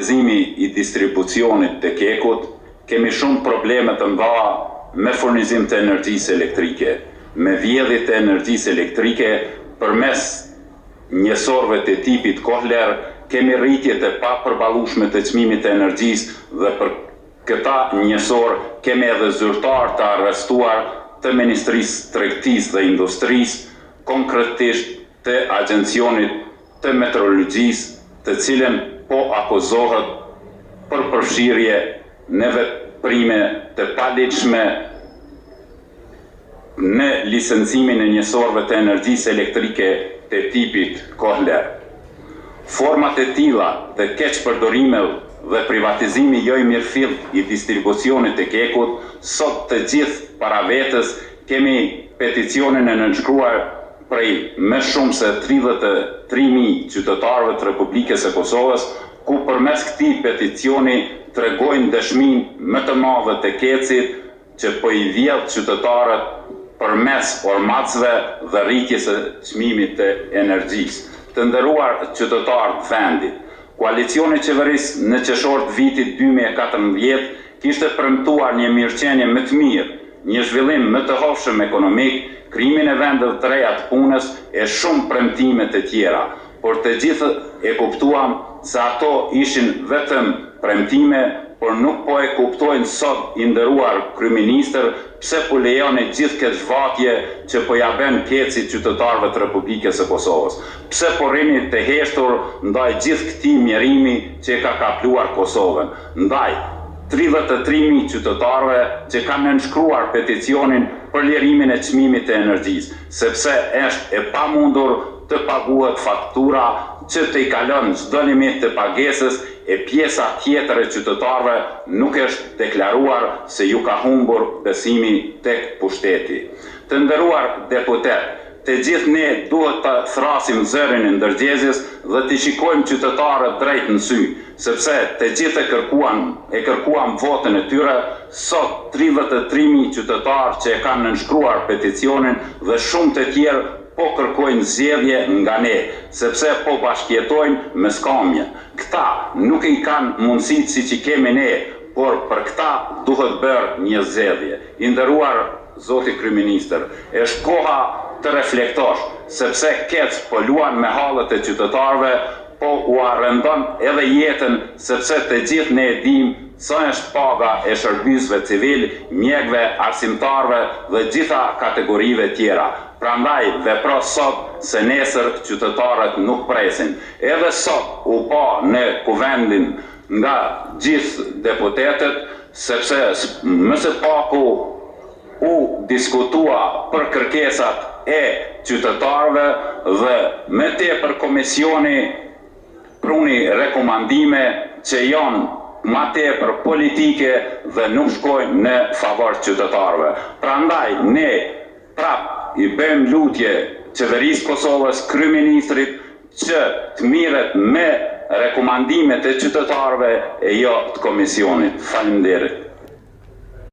privatizimi I distribucionit të kekut, kemi shumë probleme të mëdha me furnizim të energjisë elektrike, me vjedhje të energjisë elektrike përmes njësorëve të tipit kohler, kemi rritje të papërballueshme të çmimit të energjisë dhe për këta njësor kemi edhe zyrtar të arrestuar të Ministrisë Tregtisë dhe Industrisë, konkretisht të Agjencionit të Meteorologjisë, të cilën po akuzohet për përfshirje në veprime të paligjshme në licencimin e njësorëve të energjisë elektrike të tipit kohler. Format e tilla të keqpërdorime dhe privatizimi jo I mirëfill I distribucionit të kekut, sot të gjithë para vetës kemi peticionin e nënshkruar prej më shumë se 33.000 qytetarëve të Republikës së Kosovës, ku përmes këtij peticioni tregojnë dëshminë më të madhe të kecit që po I vjedh qytetarët përmes ormacëve dhe rritjes së çmimit të energjisë. Të nderuar qytetarë të vendit, koalicioni qeverisë në qershor të vitit 2014 kishte premtuar një mirëqenie më të mirë, një zhvillim më të hovshëm ekonomik, krijimin e vendeve të reja të punës e shumë premtime të tjera, por të gjithë e kuptuam se ato ishin vetëm premtime, por nuk po e kuptojnë sot I nderuar kryeministër pse po lejoni gjithë këtë zhvatje që po ja bën keci qytetarëve të Republikës së Kosovës. Pse po rrini të heshtur ndaj gjithë këtij mjerimi që e ka kapluar Kosovën, ndaj 33.000 qytetarëve që kanë nënshkruar peticionin për lirimin e çmimit të energjisë, sepse është e pamundur të paguhet faktura që të I kalon çdo limit të pagesës e pjesa tjetër e qytetarëve nuk është deklaruar se ju ka humbur besimi tek pushteti. Të nderuar deputet, të gjithë ne duhet të thrasim zërin e ndërgjegjës dhe të shikojmë qytetarët drejt në sy, sepse të gjithë e kërkuan votën e tyre, sot 33.000 qytetarë që e kanë nënshkruar peticionin dhe shumë të tjerë po kërkojnë zgjedhje nga ne, sepse po bashkjetojnë me skamje. Këta nuk I kanë mundësitë siç I kemi ne, por për këta duhet bërë një zgjedhje. I nderuar Zoti kryeministër, është koha të reflektosh, sepse kec po luan me hallet e qytetarëve, po u arrendon edhe jetën, sepse të gjithë ne e dimë sa është paga e shërbimeve civil, mjekëve, arsimtarëve dhe gjitha kategorive tjera. Prandaj vepro sot se nesër qytetarët nuk presin. Edhe sot u pa në kuvendin nga gjithë deputetët, sepse më së paku u diskutua për kërkesat e qytetarëve dhe me tepër komisioni pruni rekomandime që janë ma tepër politike dhe nuk shkojnë në favor qytetarëve. Prandaj ne prap I bëjmë lutje qeverisë Kosovës, kryeministrit që të mirret me rekomandimet e qytetarëve e jo të komisionit. Faleminderit.